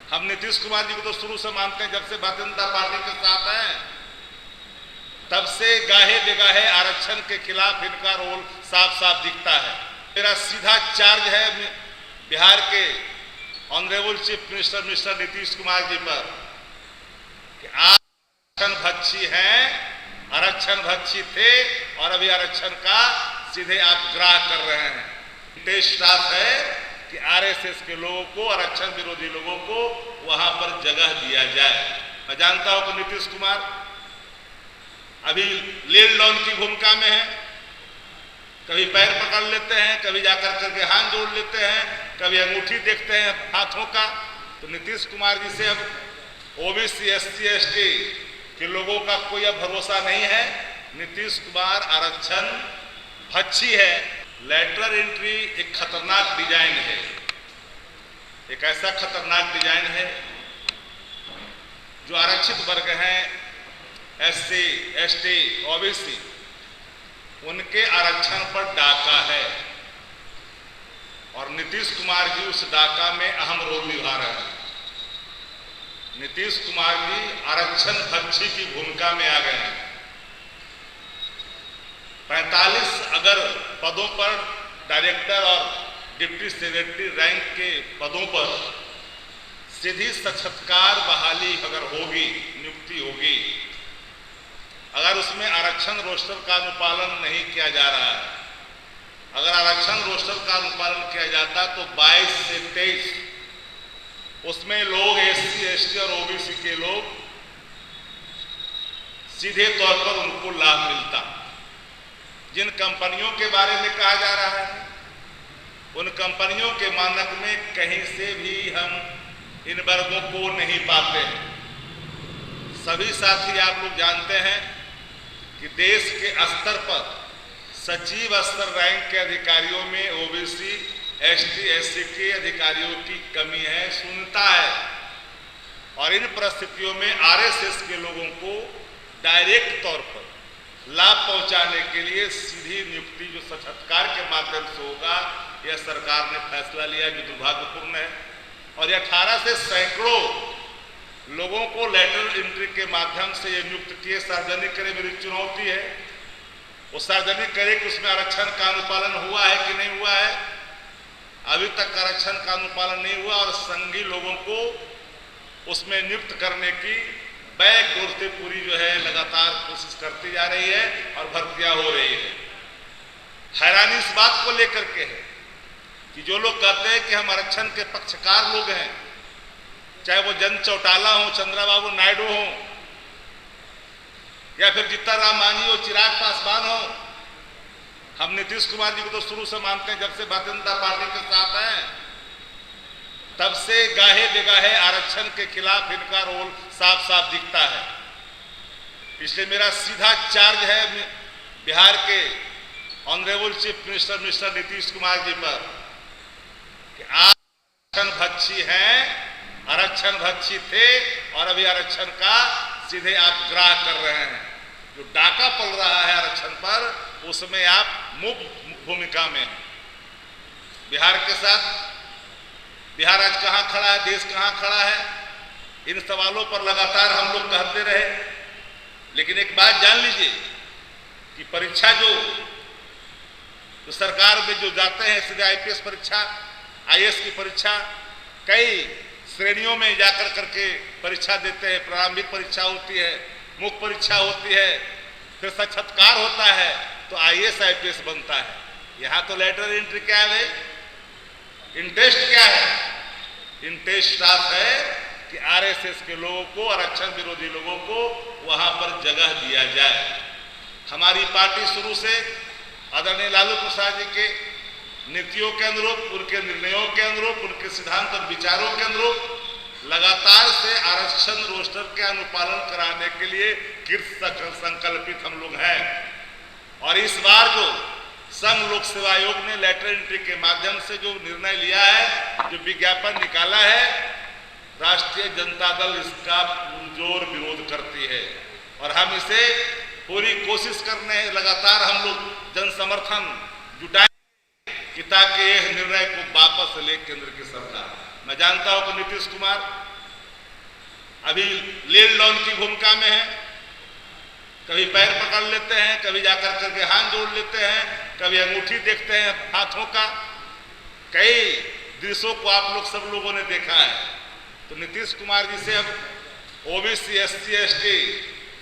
हम नीतीश कुमार जी को तो शुरू से मानते हैं, जब से भारतीय जनता पार्टी के साथ हैं तब से गाहे बेगाहे आरक्षण के खिलाफ इनका रोल साफ साफ दिखता है। मेरा सीधा चार्ज है बिहार के honourable chief minister mister Nitish Kumar ji पर कि आप आरक्षण भक्षी हैं, आरक्षण भक्षी थे और अभी आरक्षण का सीधे आप ग्राह कर रहे हैं। टेस्ट है कि आरएसएस के लोगों को, आरक्षण विरोधी लोगों को वहां पर जगह दिया जाए। मैं जानता हूं कि नीतीश कुमार अभी लेन डाउन की भूमिका में है, कभी पैर पकड़ लेते हैं, कभी जाकर करके हाथ जोड़ लेते हैं, कभी अंगूठी देखते हैं हाथों का। तो नीतीश कुमार जी से अब ओबीसी एससी एसटी के लोगों का कोई अब भरोसा नहीं है। नीतीश कुमार आरक्षण भक्षी है। लेटरल एंट्री एक खतरनाक डिजाइन है, एक ऐसा खतरनाक डिजाइन है जो आरक्षित वर्ग हैं, एससी एसटी ओबीसी, उनके आरक्षण पर डाका है और नीतीश कुमार जी उस डाका में अहम रोल निभा रहे हैं। नीतीश कुमार जी आरक्षण भक्षी की भूमिका में आ गए हैं। 45 अगर पदों पर डायरेक्टर और डिप्टी सेक्रेटरी रैंक के पदों पर सीधी साक्षात्कार बहाली अगर होगी, नियुक्ति होगी, अगर उसमें आरक्षण रोस्टर का अनुपालन नहीं किया जा रहा है, अगर आरक्षण रोस्टर का अनुपालन किया जाता तो 22 से 23 उसमें लोग एससी एसटी और ओबीसी के लोग सीधे तौर पर उनको लाभ मिलता। जिन कंपनियों के बारे में कहा जा रहा है उन कंपनियों के मानक में कहीं से भी हम इन वर्गों को नहीं पाते। सभी साथी आप लोग जानते हैं कि देश के स्तर पर सचिव स्तर रैंक के अधिकारियों में ओबीसी एसटी एससी के अधिकारियों की कमी है, शून्यता है। और इन परिस्थितियों में आरएसएस के लोगों को डायरेक्ट तौर पर लाभ पहुंचाने के लिए सीधी नियुक्ति जो साक्षात्कार के माध्यम से होगा, यह सरकार ने फैसला लिया जो दुर्भाग्यपूर्ण है। और यह 18 से सैकड़ों लोगों को लेटरल एंट्री के माध्यम से ये नियुक्त किए। सार्वजनिक करे मेरी चुनौती है, वो सार्वजनिक करे कि उसमें आरक्षण का अनुपालन हुआ है कि नहीं हुआ है। अभी तक आरक्षण का अनुपालन नहीं हुआ और संघी लोगों को उसमें नियुक्त करने की बैक डोर से पूरी जो है लगातार कोशिश करती जा रही है और भर्तियां हो रही है। हैरानी इस बात को लेकर के है कि जो लोग कहते हैं कि हम आरक्षण के पक्षकार लोग हैं, चाहे वो जन चौटाला हो, चंद्रबाबू नायडू हो, या फिर जीतन राम मांझी हो, चिराग पासवान हो, हम नीतीश कुमार जी को तो शुरू से मानते हैं, जब से भारतीय जनता पार्टी के साथ हैं तब से गाहे बेगाहे आरक्षण के खिलाफ इनका रोल साफ साफ दिखता है। इसलिए मेरा सीधा चार्ज है बिहार के honourable chief minister mister Nitish Kumar ji पर कि आप आरक्षण भक्षी हैं, आरक्षण भक्षी थे और अभी आरक्षण का सीधे आप ग्राह कर रहे हैं। जो डाका पड़ रहा है आरक्षण पर, उसमें आप मुख्य भूमिका में हैं। बिहार के साथ बिहार आज कहां खड़ा है, देश कहां खड़ा है, इन सवालों पर लगातार हम लोग कहते रहे। लेकिन एक बात जान लीजिए कि परीक्षा जो सरकार में जो जाते हैं सीधे आईपीएस परीक्षा, आईएएस की परीक्षा, कई श्रेणियों में जाकर करके परीक्षा देते हैं। प्रारंभिक परीक्षा होती है, मुख्य परीक्षा होती है, फिर साक्षात्कार होता है तो आईएएस आईपीएस बनता है। यहाँ तो लेटरल एंट्री क्या है भाई, इंटरेस्ट क्या है? इंटरेस्ट है कि आरएसएस के लोगों को, आरक्षण विरोधी लोगों को वहां पर जगह दिया जाए। हमारी पार्टी शुरू से आदरणीय लालू प्रसाद जी के नीतियों के अनुरूप, उनके निर्णयों के अनुरूप, उनके सिद्धांत और विचारों के अनुरूप लगातार से आरक्षण रोस्टर के अनुपालन कराने के लिए कृत संकल्पित हम लोग हैं। और इस बार जो संघ लोक सेवा आयोग ने लेटर एंट्री के माध्यम से जो निर्णय लिया है, जो विज्ञापन निकाला है, राष्ट्रीय जनता दल इसका पुरजोर विरोध करती है और हम इसे पूरी कोशिश करने हैं। लगातार हम लोग जन समर्थन जुटाएंगे कि ताकि यह निर्णय को वापस ले केंद्र की सरकार। मैं जानता हूं कि नीतीश कुमार अभी लेन डाउन की भूमिका में है, कभी पैर पकड़ लेते हैं, कभी जाकर करके हाथ जोड़ लेते हैं, कभी अंगूठी देखते हैं हाथों का। कई दृश्यों को आप लोग सब लोगों ने देखा है। तो नीतीश कुमार जी से अब ओबीसी SC ST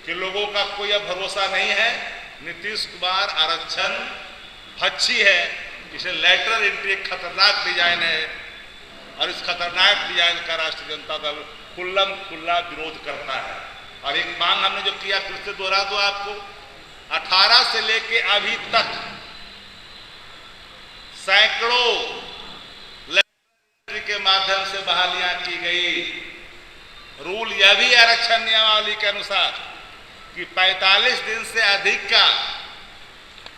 के लोगों का कोई अब भरोसा नहीं है। नीतीश कुमार आरक्षण भक्षी है। इसे लेटरल एंट्री एक खतरनाक डिजाइन है और इस खतरनाक डिजाइन का राष्ट्रीय जनता दल खुल्लम खुल्ला विरोध करता है। और एक मांग हमने जो किया फिर से दोहरा दो आपको, 18 से लेके अभी तक सैकड़ों के माध्यम से बहालियां की गई। रूल यह भी आरक्षण नियमावली के अनुसार कि 45 दिन से अधिक का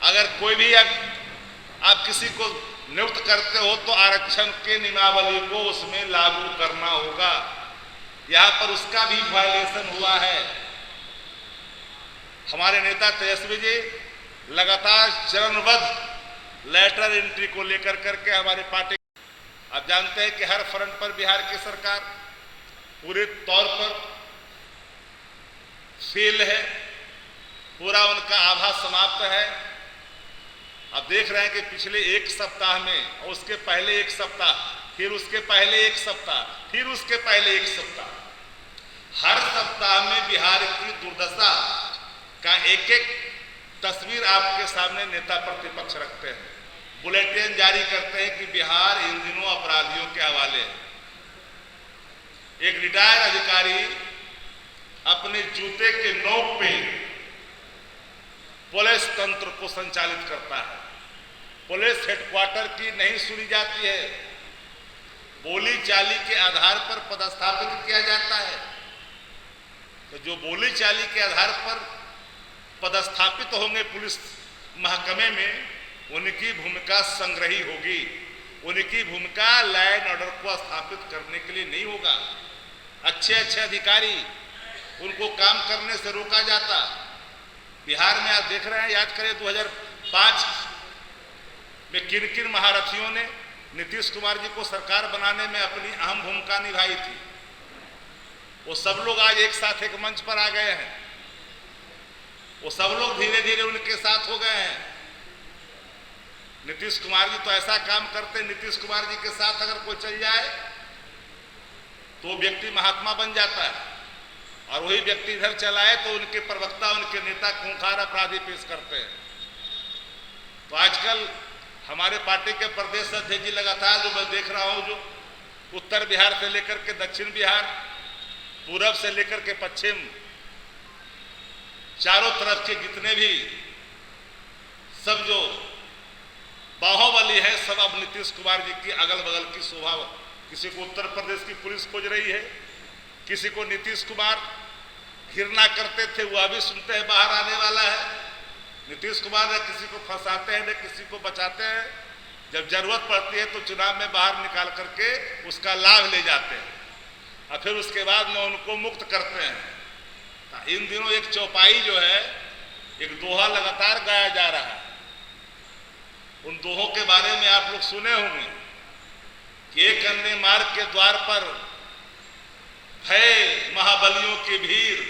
अगर कोई भी आप किसी को नियुक्त करते हो तो आरक्षण के नियमावली को उसमें लागू करना होगा। यहां पर उसका भी वायलेशन हुआ है। हमारे नेता तेजस्वी जी लगातार चरणबद्ध लेटरल एंट्री को लेकर करके हमारे पार्टी, आप जानते हैं कि हर फ्रंट पर बिहार की सरकार पूरे तौर पर फेल है, पूरा उनका आभा समाप्त है। आप देख रहे हैं कि पिछले एक सप्ताह में और उसके पहले एक सप्ताह, फिर उसके पहले एक सप्ताह, फिर उसके पहले एक सप्ताह, हर सप्ताह में बिहार की दुर्दशा का एक एक तस्वीर आपके सामने नेता प्रतिपक्ष रखते हैं, बुलेटिन जारी करते हैं कि बिहार इन दिनों अपराधियों के हवाले है। एक रिटायर्ड अधिकारी अपने जूते के नोक पे पुलिस तंत्र को संचालित करता है। पुलिस हेडक्वार्टर की नहीं सुनी जाती है, बोली चाली के आधार पर पदस्थापित किया जाता है। तो जो बोली चाली के आधार पर पदस्थापित होंगे पुलिस महकमे में, उनकी भूमिका संग्रही होगी। उनकी भूमिका लॉ एंड ऑर्डर को स्थापित करने के लिए नहीं होगा। अच्छे अच्छे अधिकारी, उनको काम करने से रोका जाता। बिहार में आप देख रहे हैं, याद करें 2005 में किन किन महारथियों ने नीतीश कुमार जी को सरकार बनाने में अपनी अहम भूमिका निभाई थी। वो सब लोग आज एक साथ एक मंच पर आ गए हैं। वो सब लोग धीरे धीरे उनके साथ हो गए हैं। नीतीश कुमार जी तो ऐसा काम करते, नीतीश कुमार जी के साथ अगर कोई चल जाए तो व्यक्ति महात्मा बन जाता है, और वही व्यक्ति इधर चलाए तो उनके प्रवक्ता, उनके नेता खूंखार अपराधी पेश करते हैं। तो आजकल हमारे पार्टी के प्रदेश अध्यक्ष जी लगातार, जो मैं देख रहा हूं, जो उत्तर बिहार से लेकर के दक्षिण बिहार, पूरब से लेकर के पश्चिम, चारों तरफ के जितने भी सब जो बाहुबली है, सब अब नीतीश कुमार जी की अगल बगल की शोभा। किसी को उत्तर प्रदेश की पुलिस खोज रही है, किसी को नीतीश कुमार घृणा करते थे वो अभी सुनते हैं बाहर आने वाला है। नीतीश कुमार न किसी को फंसाते हैं न किसी को बचाते हैं। जब जरूरत पड़ती है तो चुनाव में बाहर निकाल करके उसका लाभ ले जाते हैं और फिर उसके बाद में उनको मुक्त करते हैं। इन दिनों एक चौपाई जो है, एक दोहा लगातार गाया जा रहा है। उन दोहों के बारे में आप लोग सुने होंगे कि एक अन्य मार्ग के द्वार पर भय महाबलियों की भीड़,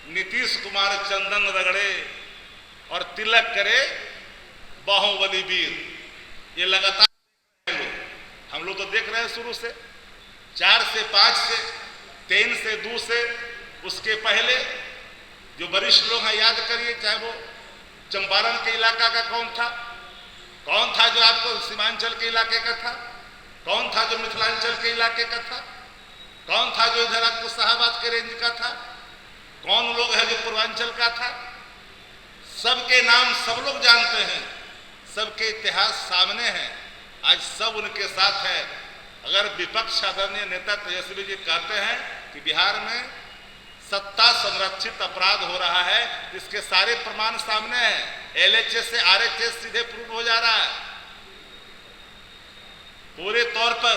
नीतीश कुमार चंदन रगड़े और तिलक करे बाहुबली वीर। ये लगातार हम लोग तो देख रहे हैं शुरू से, 4 से 5 से 3 से 2 से, उसके पहले जो वरिष्ठ लोग हैं याद करिए, चाहे वो चंपारण के इलाका का कौन था जो आपको सीमांचल के इलाके का था, कौन था जो मिथिलांचल के इलाके का था, कौन था जो इधर आपको शाहबाद के रेंज का था, कौन लोग है जो पूर्वांचल का था। सबके नाम सब लोग जानते हैं, सबके इतिहास सामने है। आज सब उनके साथ है। अगर विपक्ष आदरणीय नेता तेजस्वी जी कहते हैं कि बिहार में सत्ता संरक्षित अपराध हो रहा है, इसके सारे प्रमाण सामने हैं। LHS से RHS सीधे प्रूव हो जा रहा है। पूरे तौर पर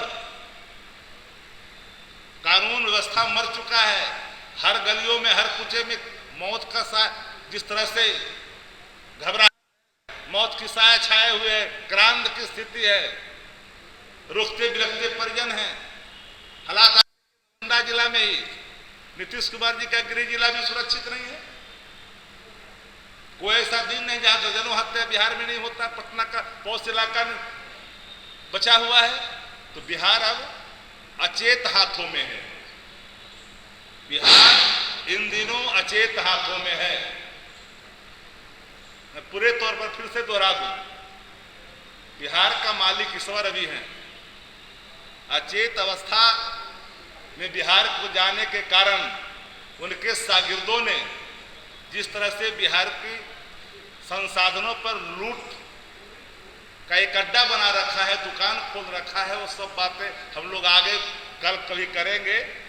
कानून व्यवस्था मर चुका है। हर गलियों में, हर कुचे में मौत का जिस तरह से घबरा, मौत की साया छाए हुए, क्रांत की स्थिति है, रुकते बिलखते परिजन हैं। हालात जिला में ही नीतीश कुमार जी का गृह जिला भी सुरक्षित नहीं है। कोई ऐसा दिन नहीं जहां दर्जनों हत्या बिहार में नहीं होता। पटना का पौष इलाका में बचा हुआ है। तो बिहार अब अचेत हाथों में है। बिहार इन दिनों अचेत हाथों में है। मैं पूरे तौर पर फिर से दोहरा दूं, बिहार का मालिक ईश्वर अभी है। अचेत अवस्था में बिहार को जाने के कारण उनके शागिर्दों ने जिस तरह से बिहार की संसाधनों पर लूट का एक अड्डा बना रखा है, दुकान खोल रखा है, वो सब बातें हम लोग आगे कल कभी करेंगे।